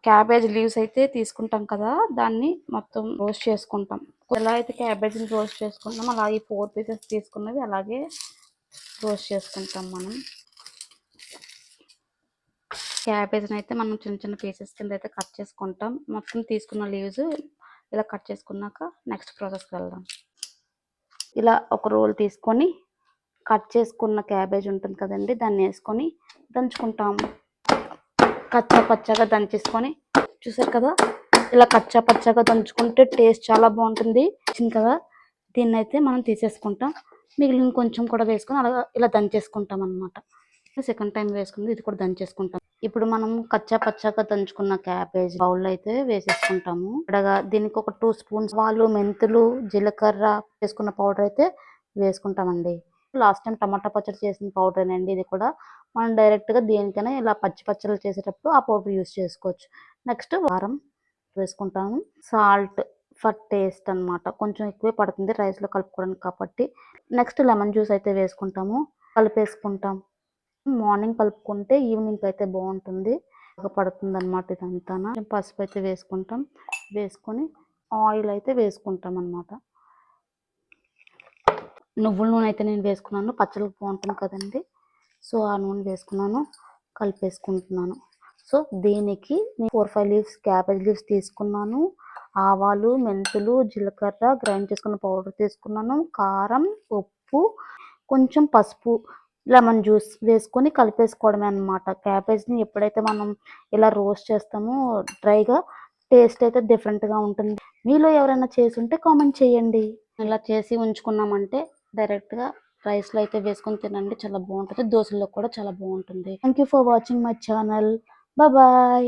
Cabbage leaves అయితే తీసుకుంటాం కదా, దాన్ని మొత్తం రోస్ట్ చేసుకుంటాం. ఎలా అయితే క్యాబేజ్ని రోస్ట్ చేసుకుంటాం అలాగే 4 పీసెస్ తీసుకున్నది అలాగే రోస్ట్ చేసుకుంటాం. మనం క్యాబేజ్ని అయితే మనం చిన్న చిన్న పీసెస్ కింద అయితే కట్ చేసుకుంటాం. మొత్తం తీసుకున్న లీవ్స్ ఇలా కట్ చేసుకున్నాక నెక్స్ట్ ప్రాసెస్కి వెళ్దాం. ఇలా ఒక రోల్ తీసుకొని కట్ చేసుకున్న క్యాబేజ్ ఉంటుంది కదండి, దాన్ని వేసుకొని దంచుకుంటాము. కచ్చా పచ్చగా దంచేసుకొని, చూసారు కదా ఇలా కచ్చా పచ్చగా దంచుకుంటే టేస్ట్ చాలా బాగుంటుంది. వచ్చింది కదా, దీన్ని అయితే మనం తీసేసుకుంటాం. మిగిలిన కొంచెం కూడా వేసుకొని అలా ఇలా దంచేసుకుంటాం అనమాట. సెకండ్ టైం వేసుకుంది ఇది కూడా దంచేసుకుంటాం. ఇప్పుడు మనం కచ్చా పచ్చగా దంచుకున్న క్యాబేజ్ బౌల్లో అయితే వేసేసుకుంటాము. ఇక్కడ దీనికి ఒక 2 స్పూన్స్ ఆవాలు, మెంతులు, జీలకర్ర వేసుకున్న పౌడర్ అయితే వేసుకుంటామండి. లాస్ట్ టైం టమాటా పచ్చడి చేసిన పౌడర్ అండి ఇది కూడా. మనం డైరెక్ట్గా దేనికైనా ఇలా పచ్చి పచ్చళ్ళు చేసేటప్పుడు ఆ పౌడర్ యూస్ చేసుకోవచ్చు. నెక్స్ట్ కారం వేసుకుంటాము. సాల్ట్ ఫర్ టేస్ట్ అనమాట, కొంచెం ఎక్కువే పడుతుంది రైస్లో కలుపుకోవడానికి కాబట్టి. నెక్స్ట్ లెమన్ జ్యూస్ అయితే వేసుకుంటాము, కలిపేసుకుంటాం. మార్నింగ్ కలుపుకుంటే ఈవినింగ్ అయితే బాగుంటుంది, పడుతుంది అనమాట. ఇదంతా పసుపు అయితే వేసుకుంటాం. వేసుకొని ఆయిల్ అయితే వేసుకుంటాం అనమాట. నువ్వుల నూనె అయితే నేను వేసుకున్నాను, పచ్చళ్ళకి బాగుంటుంది కదండి. సో ఆ నూనె వేసుకున్నాను, కలిపేసుకుంటున్నాను. సో దీనికి నేను 4-5 లీవ్స్ క్యాబేజ్ లీవ్స్ తీసుకున్నాను. ఆవాలు, మెంతులు, జీలకర్ర గ్రైండ్ చేసుకున్న పౌడర్ తీసుకున్నాను. కారం, ఉప్పు, కొంచెం పసుపు, లెమన్ జ్యూస్ వేసుకొని కలిపేసుకోవడమే అనమాట. క్యాబేజ్ని ఎప్పుడైతే మనం ఇలా రోస్ట్ చేస్తామో డ్రైగా టేస్ట్ అయితే డిఫరెంట్గా ఉంటుంది. మీలో ఎవరైనా చేసి ఉంటే కామెంట్ చేయండి. ఇలా చేసి ఉంచుకున్నామంటే డైరెక్ట్గా రైస్లో అయితే వేసుకొని తినండి, చాలా బాగుంటుంది. దోశల్లో కూడా చాలా బాగుంటుంది. Thank you for watching my channel. Bye.